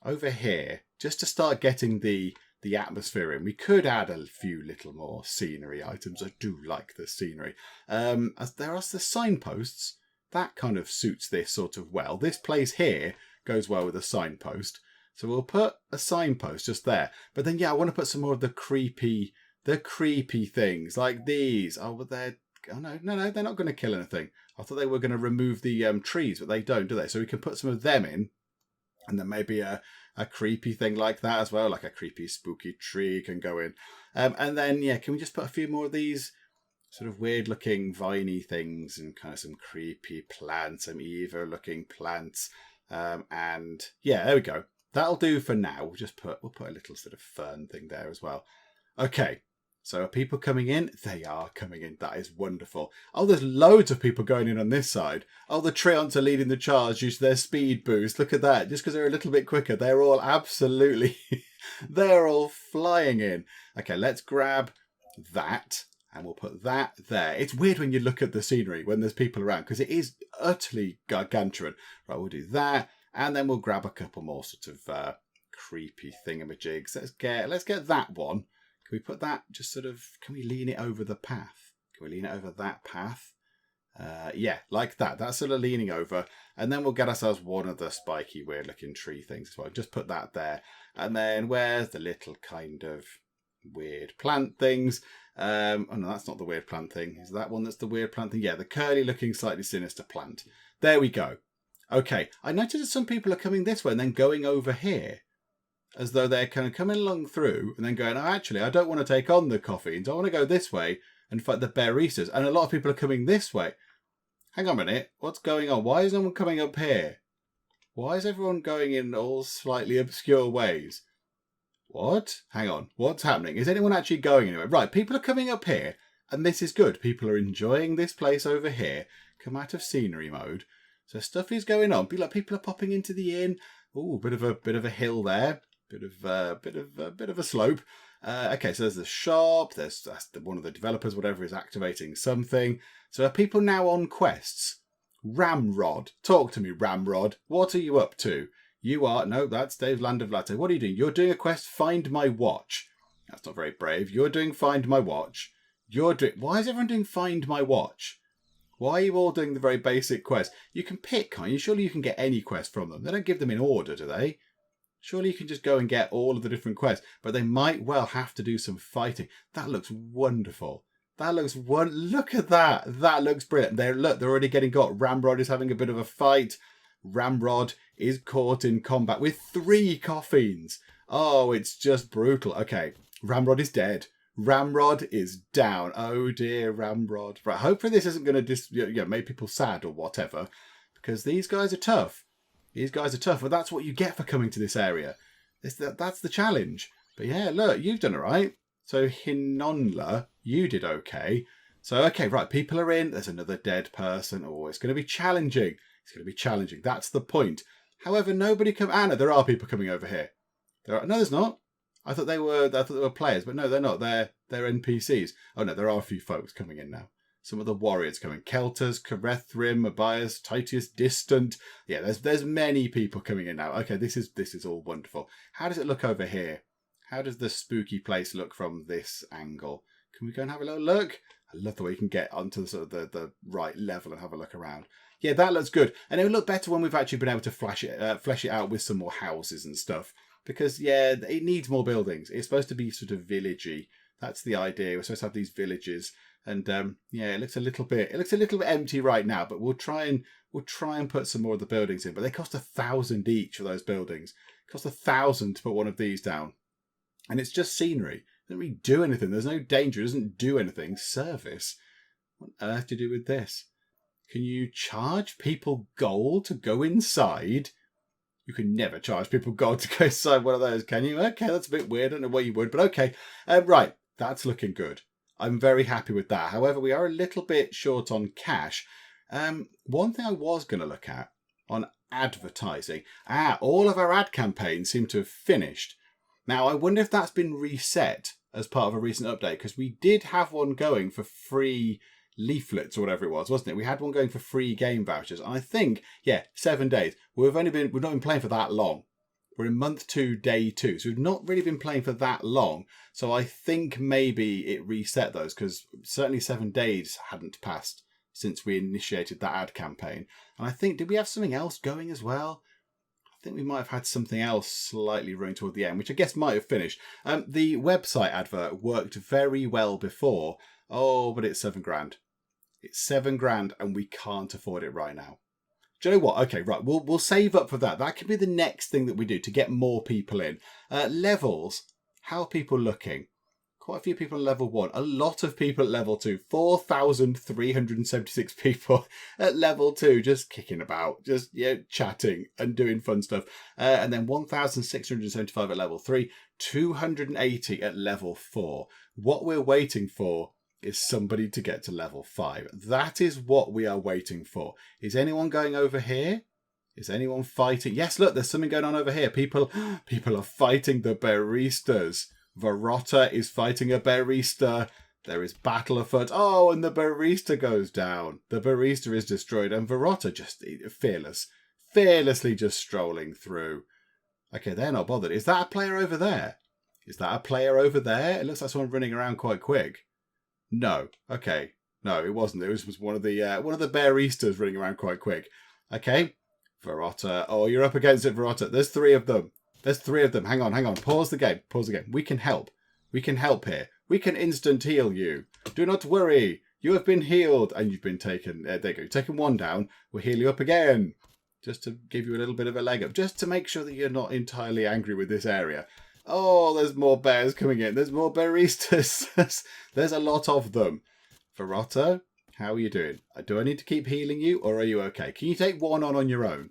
over here, just to start getting the atmosphere in, we could add a few little more scenery items. I do like the scenery. As there are the signposts, that kind of suits this sort of well. This place here goes well with a signpost. So we'll put a signpost just there. But then, yeah, I want to put some more of the creepy the creepy things like these. Oh, but they're... Oh, no, they're not going to kill anything. I thought they were going to remove the trees, but they don't, do they? So we can put some of them in. And then maybe a creepy thing like that as well, like a creepy, spooky tree can go in. And then, yeah, can we just put a few more of these sort of weird-looking viney things and kind of some creepy plants, some evil-looking plants. And, yeah, there we go. That'll do for now. We'll put a little sort of fern thing there as well. Okay. So are people coming in? They are coming in. That is wonderful. Oh, there's loads of people going in on this side. Oh, the Treants are leading the charge due to their speed boost. Look at that. Just because they're a little bit quicker, they're all absolutely... they're all flying in. Okay, let's grab that and we'll put that there. It's weird when you look at the scenery when there's people around because it is utterly gargantuan. Right, we'll do that and then we'll grab a couple more sort of creepy thingamajigs. Let's get that one. Can we put that just sort of... Can we lean it over the path? Can we lean it over that path? Yeah, like that. That's sort of leaning over. And then we'll get ourselves one of the spiky, weird-looking tree things as well. Just put that there. And then where's the little kind of weird plant things? Oh, no, that's not the weird plant thing. Is that one that's the weird plant thing? Yeah, the curly-looking, slightly sinister plant. There we go. Okay, I noticed that some people are coming this way and then going over here. As though they're kind of coming along through and then going, oh, actually, I don't want to take on the coffees. I want to go this way and fight the baristas. And a lot of people are coming this way. Hang on a minute. What's going on? Why is no one coming up here? Why is everyone going in all slightly obscure ways? What? Hang on. What's happening? Is anyone actually going anywhere? Right, people are coming up here. And this is good. People are enjoying this place over here. Come out of scenery mode. So stuff is going on. People are popping into the inn. Ooh, bit of a hill there. Bit of a slope. Okay, so there's the shop. That's one of the developers, whatever, is activating something. So are people now on quests? Ramrod, talk to me, Ramrod. What are you up to? You are... No, that's Dave's Land of Latte. What are you doing? You're doing a quest, Find My Watch. That's not very brave. You're doing Find My Watch. Why is everyone doing Find My Watch? Why are you all doing the very basic quest? You can pick, can't you? Surely you can get any quest from them. They don't give them in order, do they? Surely you can just go and get all of the different quests, but they might well have to do some fighting. That looks wonderful. Look at that. That looks brilliant. They're already getting got. Ramrod is having a bit of a fight. Ramrod is caught in combat with 3 coffins. Oh, it's just brutal. Okay, Ramrod is dead. Ramrod is down. Oh dear, Ramrod. Right, hopefully this isn't going to make people sad or whatever, because these guys are tough. But that's what you get for coming to this area. That's the challenge. But yeah, look, you've done all right. So Hinonla, you did okay. So, okay, right, people are in. There's another dead person. Oh, it's going to be challenging. That's the point. However, Anna, there are people coming over here. No, there's not. I thought they were players, but no, they're not. They're NPCs. Oh no, there are a few folks coming in now. Some of the warriors coming. Kelters, Karethrim, Abias, Titius, Distant. Yeah, there's many people coming in now. Okay, this is all wonderful. How does it look over here? How does the spooky place look from this angle? Can we go and have a little look? I love the way you can get onto the sort of the right level and have a look around. Yeah, that looks good. And it will look better when we've actually been able to flesh it out with some more houses and stuff. Because, yeah, it needs more buildings. It's supposed to be sort of villagey. That's the idea. We're supposed to have these villages. And yeah, it looks a little bit empty right now, but we'll try and put some more of the buildings in. But they cost 1,000 each for those buildings. It costs 1,000 to put one of these down. And it's just scenery. It doesn't really do anything. There's no danger. It doesn't do anything. Service. What on earth do you do with this? Can you charge people gold to go inside? You can never charge people gold to go inside one of those, can you? Okay, that's a bit weird. I don't know why you would, but okay. Right, that's looking good. I'm very happy with that. However, we are a little bit short on cash. One thing I was going to look at on advertising. All of our ad campaigns seem to have finished. Now, I wonder if that's been reset as part of a recent update, because we did have one going for free leaflets or whatever it was, wasn't it? We had one going for free game vouchers. And I think, 7 days. We've not been playing for that long. We're in month 2, day 2. So we've not really been playing for that long. So I think maybe it reset those, because certainly 7 days hadn't passed since we initiated that ad campaign. And I think, did we have something else going as well? I think we might have had something else slightly running toward the end, which I guess might have finished. The website advert worked very well before. Oh, but it's $7,000. It's $7,000 and we can't afford it right now. Do you know what? Okay, right. We'll save up for that. That could be the next thing that we do to get more people in. Levels. How are people looking? Quite a few people at level 1. A lot of people at level 2. 4,376 people at level 2, just kicking about, just chatting and doing fun stuff. And then 1,675 at level 3. 280 at level 4. What we're waiting for is somebody to get to level 5. That is what we are waiting for. Is anyone going over here? Is anyone fighting? Yes, look, there's something going on over here. People are fighting the baristas. Varotta is fighting a barista. There is battle afoot. Oh, and the barista goes down. The barista is destroyed, and Varotta just fearlessly just strolling through. Okay, they're not bothered. Is that a player over there? Is that a player over there? It looks like someone running around quite quick. No. Okay. No, it wasn't. It was one of the baristas running around quite quick. Okay. Varotta. Oh, you're up against it, Varotta. There's 3 of them. Hang on. Pause the game. We can help. We can help here. We can instant heal you. Do not worry. You have been healed. And you've been taken. There you go. Taken 1 down. We'll heal you up again. Just to give you a little bit of a leg up. Just to make sure that you're not entirely angry with this area. Oh, there's more bears coming in. There's more baristas. There's a lot of them. Varotta, how are you doing? Do I need to keep healing you, or are you okay? Can you take 1 on your own?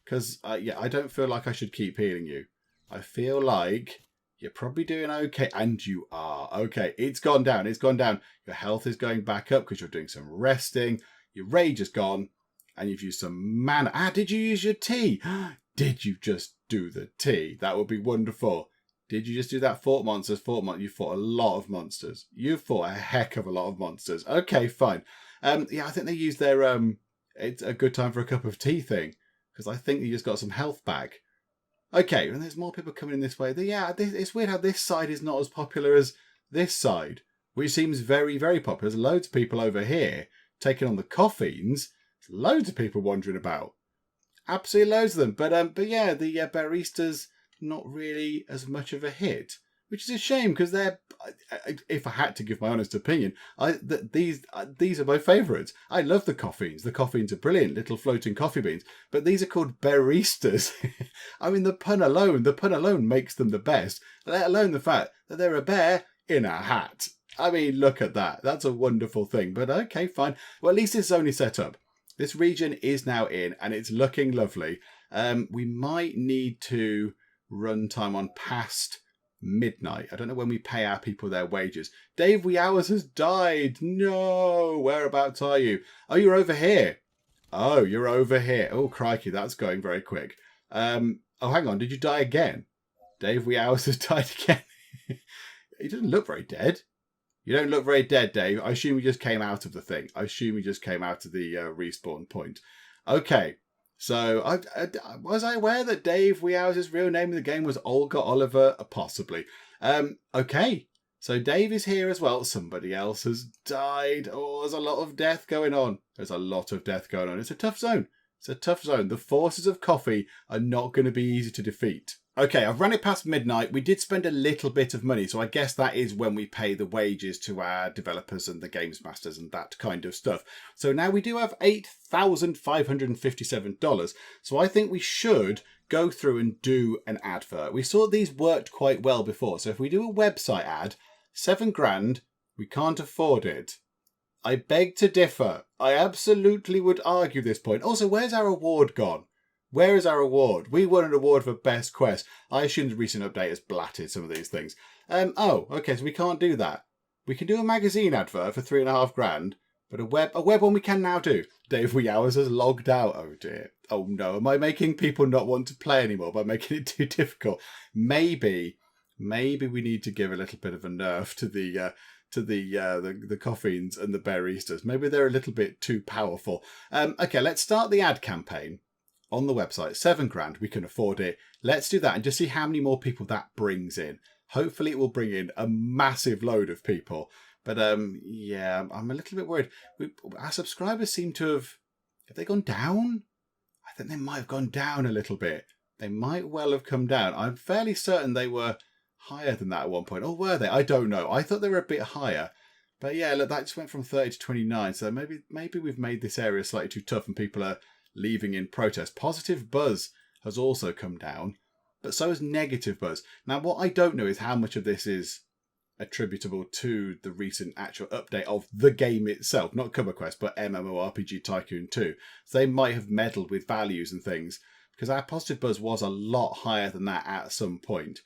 Because, I don't feel like I should keep healing you. I feel like you're probably doing okay. And you are. Okay, it's gone down. Your health is going back up because you're doing some resting. Your rage is gone. And you've used some mana. Did you use your tea? Did you just do the tea? That would be wonderful. Did you just do that? Fought monsters? You fought a lot of monsters. You fought a heck of a lot of monsters. Okay, fine. I think they used their it's a good time for a cup of tea thing. Because I think you just got some health back. Okay, and there's more people coming in this way. It's weird how this side is not as popular as this side. Which seems very, very popular. There's loads of people over here taking on the coffees. Loads of people wandering about. Absolutely loads of them. But the baristas, not really as much of a hit, which is a shame because they're, if I had to give my honest opinion, these are my favourites. I love the coffees. The coffees are brilliant, little floating coffee beans, but these are called baristas. I mean, the pun alone makes them the best, let alone the fact that they're a bear in a hat. I mean, look at that. That's a wonderful thing. But okay, fine. Well, at least it's only set up. This region is now in and it's looking lovely. We might need to run time on past midnight. I don't know when we pay our people their wages. Dave Wee Hours has died. No, whereabouts are you? Oh, you're over here. Oh, you're over here. Oh, crikey, that's going very quick. Oh, hang on, did you die again? Dave Wee Hours has died again. He doesn't look very dead. You don't look very dead, Dave. I assume you just came out of the thing. I assume you just came out of the respawn point. Okay. So, was I aware that Dave Wee Hours' real name in the game was Olga Oliver? Possibly. Okay. So Dave is here as well. Somebody else has died. Oh, there's a lot of death going on. It's a tough zone. The forces of coffee are not going to be easy to defeat. Okay, I've run it past midnight. We did spend a little bit of money, so I guess that is when we pay the wages to our developers and the games masters and that kind of stuff. So now we do have $8,557. So I think we should go through and do an advert. We saw these worked quite well before. So if we do a website ad, $7,000, we can't afford it. I beg to differ. I absolutely would argue this point. Also, where's our award gone? Where is our award? We won an award for Best Quest. I assume the recent update has blatted some of these things. Okay, so we can't do that. We can do a magazine advert for $3,500, but a web one we can now do. Dave Wee Hours has logged out. Oh dear. Oh no, am I making people not want to play anymore by making it too difficult? Maybe we need to give a little bit of a nerf to the coffees and the baristas. Maybe they're a little bit too powerful. Okay, let's start the ad campaign. On the website, $7,000, we can afford it. Let's do that and just see how many more people that brings in. Hopefully it will bring in a massive load of people. But yeah, I'm a little bit worried. Our subscribers seem to have they gone down? I think they might have gone down a little bit. they might well have come down. I'm fairly certain they were higher than that at one point. Or were they? I don't know. I thought they were a bit higher. But yeah, look, that just went from 30 to 29. So maybe we've made this area slightly too tough and people are leaving in protest. Positive buzz has also come down, but so has negative buzz. Now, what I don't know is how much of this is attributable to the recent actual update of the game itself, not Cover Quest, but MMORPG Tycoon 2. So they might have meddled with values and things, because our positive buzz was a lot higher than that at some point.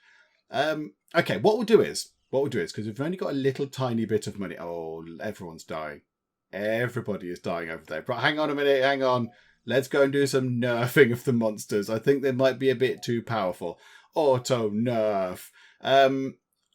Okay, what we'll do is, because we've only got a little tiny bit of money. Oh, everyone's dying. Everybody is dying over there. But hang on a minute, hang on. Let's go and do some nerfing of the monsters. I think they might be a bit too powerful. Auto nerf.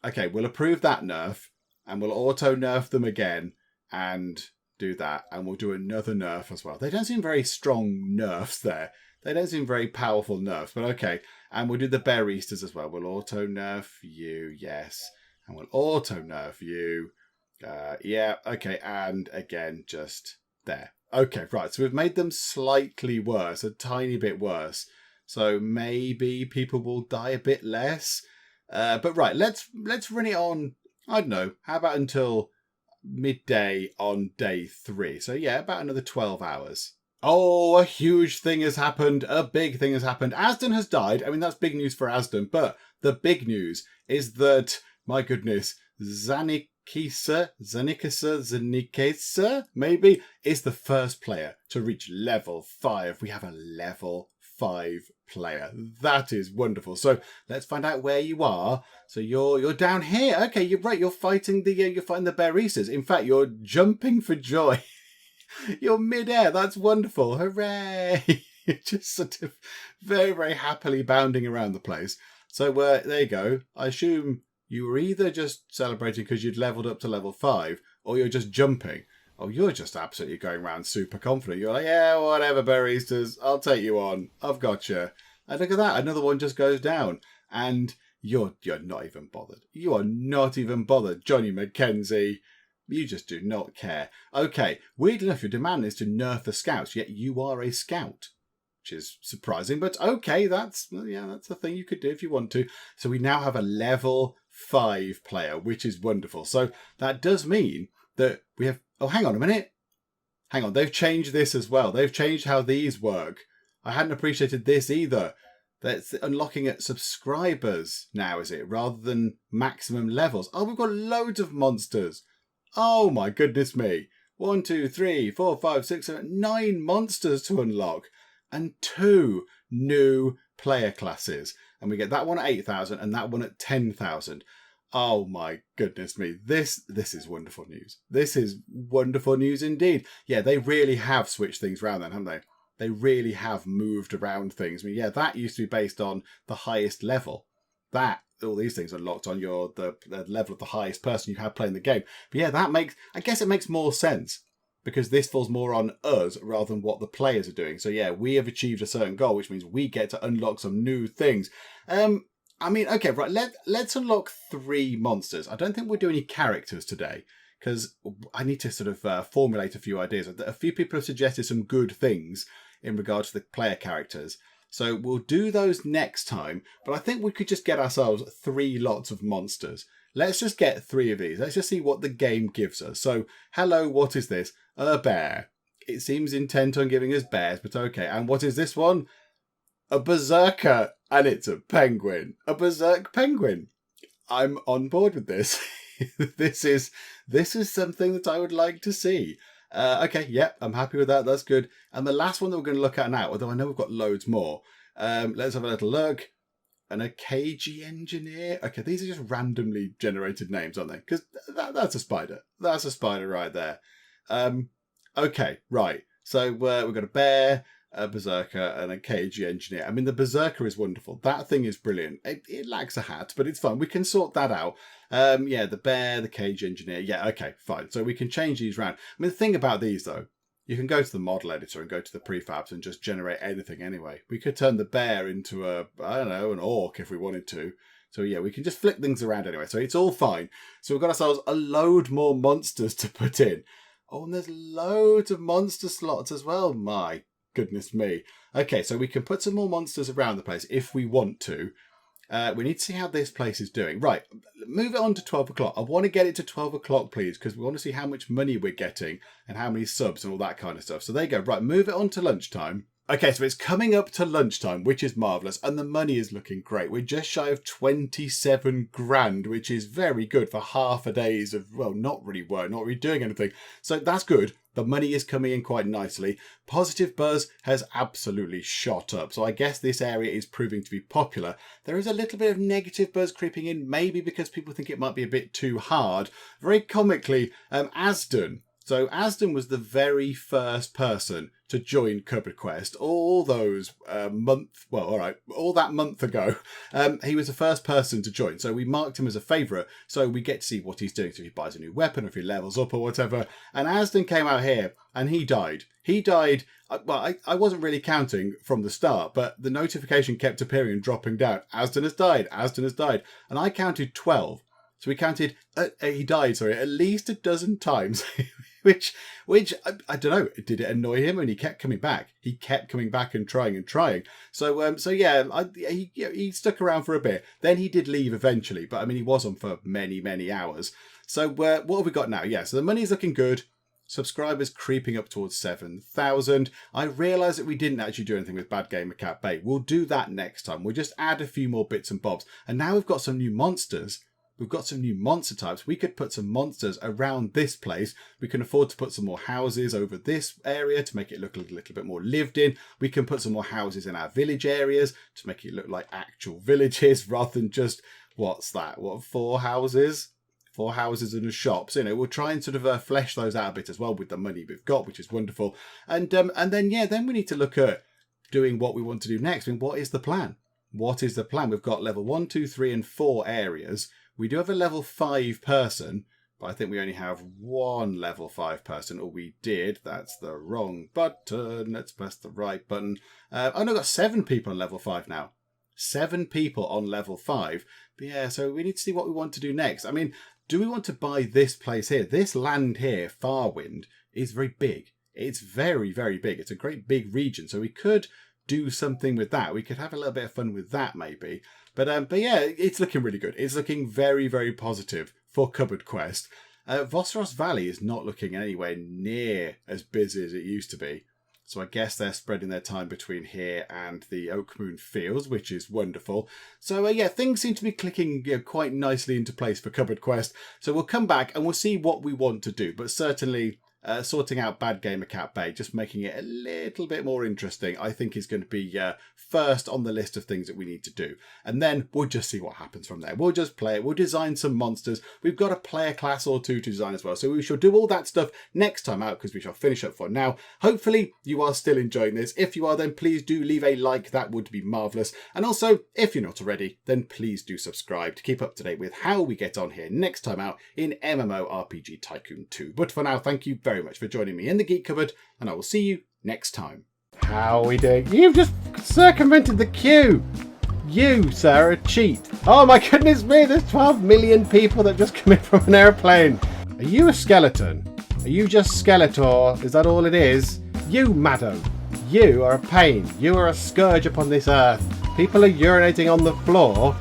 Okay, we'll approve that nerf, and we'll auto nerf them again, and do that, and we'll do another nerf as well. They don't seem very strong nerfs there. They don't seem very powerful nerfs, but okay. And we'll do the Bearistas as well. We'll auto nerf you, yes. And we'll auto nerf you. Yeah, okay, and again, just there. Okay, right, so we've made them slightly worse, a tiny bit worse. So maybe people will die a bit less. But right, let's run it on, I don't know, how about until midday on day 3? So yeah, about another 12 hours. Oh, a huge thing has happened. A big thing has happened. Asden has died. I mean, that's big news for Asden. But the big news is that, my goodness, Zanikisa, maybe, is the first player to reach level 5. We have a level 5 player. That is wonderful. So let's find out where you are. So you're down here. Okay, you're right. You're fighting the Bearistas. In fact, you're jumping for joy. You're mid-air. That's wonderful. Hooray! You're just sort of very, very happily bounding around the place. So there you go. I assume you were either just celebrating because you'd leveled up to level 5, or you're just jumping. Oh, you're just absolutely going around super confident. You're like, yeah, whatever, Bearistas. I'll take you on. I've got you. And look at that. Another one just goes down. And you're not even bothered. You are not even bothered. Johnny McKenzie. You just do not care. Okay, weird enough, your demand is to nerf the scouts, yet you are a scout, which is surprising, but okay, that's a thing you could do if you want to. So we now have a level 5 player, which is wonderful. So that does mean that we have... Oh, hang on a minute. Hang on, they've changed this as well. They've changed how these work. I hadn't appreciated this either. That's unlocking at subscribers now, is it? Rather than maximum levels. Oh, we've got loads of monsters. Oh my goodness me. 1, 2, 3, 4, 5, 6, 7, 9 monsters to unlock. And 2 new player classes. And we get that one at 8,000 and that one at 10,000. Oh my goodness me. This is wonderful news. This is wonderful news indeed. Yeah, they really have switched things around then, haven't they? They really have moved around things. I mean, yeah, that used to be based on the highest level. All these things are locked on the level of the highest person you have playing the game. But yeah, I guess it makes more sense because this falls more on us rather than what the players are doing. So yeah, we have achieved a certain goal, which means we get to unlock some new things. I mean, okay, right, let's unlock 3 monsters. I don't think we'll do any characters today because I need to sort of formulate a few ideas. A few people have suggested some good things in regard to the player characters. So we'll do those next time, but I think we could just get ourselves 3 lots of monsters. Let's just get 3 of these. Let's just see what the game gives us. So, hello, what is this? A bear. It seems intent on giving us bears, but okay. And what is this one? A berserker, and it's a penguin. A berserk penguin. I'm on board with this. This is something that I would like to see. Okay, yep, I'm happy with that. That's good. And the last one that we're going to look at now, although I know we've got loads more. Let's have a little look. An AKG engineer. Okay, these are just randomly generated names, aren't they? Because that's a spider. That's a spider right there. Okay, right. So we've got a bear, a berserker, and a AKG engineer. I mean, the berserker is wonderful. That thing is brilliant. It lacks a hat, but it's fun. We can sort that out. Yeah, the bear, the cage engineer. Yeah, okay, fine. So we can change these around. I mean, the thing about these, though, you can go to the model editor and go to the prefabs and just generate anything anyway. We could turn the bear into an orc if we wanted to. So yeah, we can just flip things around anyway. So it's all fine. So we've got ourselves a load more monsters to put in. Oh, and there's loads of monster slots as well. My Goodness me. Okay, so we can put some more monsters around the place if we want to. We need to see how this place is doing. Right, move it on to 12 o'clock. I want to get it to 12 o'clock, please, because we want to see how much money we're getting and how many subs and all that kind of stuff. So there you go. Right, move it on to lunchtime. Okay, so it's coming up to lunchtime, which is marvellous, and the money is looking great. We're just shy of 27 grand, which is very good for half a day's of, well, not really doing anything. So that's good. The money is coming in quite nicely. Positive buzz has absolutely shot up. So I guess this area is proving to be popular. There is a little bit of negative buzz creeping in, maybe because people think it might be a bit too hard. Very comically, Asden. So Asden was the very first person to join Cupboard Quest all those all that month ago. He was the first person to join. So we marked him as a favourite. So we get to see what he's doing. So if he buys a new weapon, or if he levels up or whatever. And Asden came out here and he died. He died. Well, I wasn't really counting from the start, but the notification kept appearing and dropping down. Asden has died. Asden has died. And I counted 12. So we counted, he died, at least a dozen times. Which I don't know. Did it annoy him? And he kept coming back. He kept coming back and trying. So yeah, he stuck around for a bit. Then he did leave eventually, but I mean, he was on for many hours. So what have we got now? Yeah, so the money's looking good. Subscribers creeping up towards 7,000. I realised that we didn't actually do anything with Bad Gamer Cat Bait. We'll do that next time. We'll just add a few more bits and bobs. And now we've got some new monsters. We've got some new monster types. We could put some monsters around this place. We can afford to put some more houses over this area to make it look a little bit more lived in. We can put some more houses in our village areas to make it look like actual villages rather than just, what's that? 4 houses? 4 houses and a shop. So, we'll try and sort of flesh those out a bit as well with the money we've got, which is wonderful. And then we need to look at doing what we want to do next. I mean, what is the plan? What is the plan? We've got level 1, 2, 3, and 4 areas. We do have a level 5 person, but I think we only have 1 level 5 person, or we did. That's the wrong button. Let's press the right button. No, I've got 7 people on level 5 now. 7 people on level 5. But yeah, so we need to see what we want to do next. I mean, do we want to buy this place here? This land here, Farwind, is very big. It's very, very big. It's a great big region, so we could do something with that. We could have a little bit of fun with that maybe. But yeah, it's looking really good. It's looking very, very positive for Cupboard Quest. Vosros Valley is not looking anywhere near as busy as it used to be. So I guess they're spreading their time between here and the Oakmoon Fields, which is wonderful. So yeah, things seem to be clicking quite nicely into place for Cupboard Quest. So we'll come back and we'll see what we want to do. But certainly sorting out Bad Gamer Cat Bay, just making it a little bit more interesting, I think is going to be first on the list of things that we need to do. And then we'll just see what happens from there. We'll just play it. We'll design some monsters. We've got a player class or 2 to design as well. So we shall do all that stuff next time out because we shall finish up for now. Hopefully you are still enjoying this. If you are, then please do leave a like. That would be marvellous. And also, if you're not already, then please do subscribe to keep up to date with how we get on here next time out in MMORPG Tycoon 2. But for now, thank you very much for joining me in the Geek Cupboard, and I will see you next time. How are we doing? You've just circumvented the queue. You, sir, are a cheat. Oh my goodness me, there's 12 million people that just come in from an airplane. Are you a skeleton? Are you just Skeletor? Is that all it is? You, madam. You are a pain. You are a scourge upon this earth. People are urinating on the floor.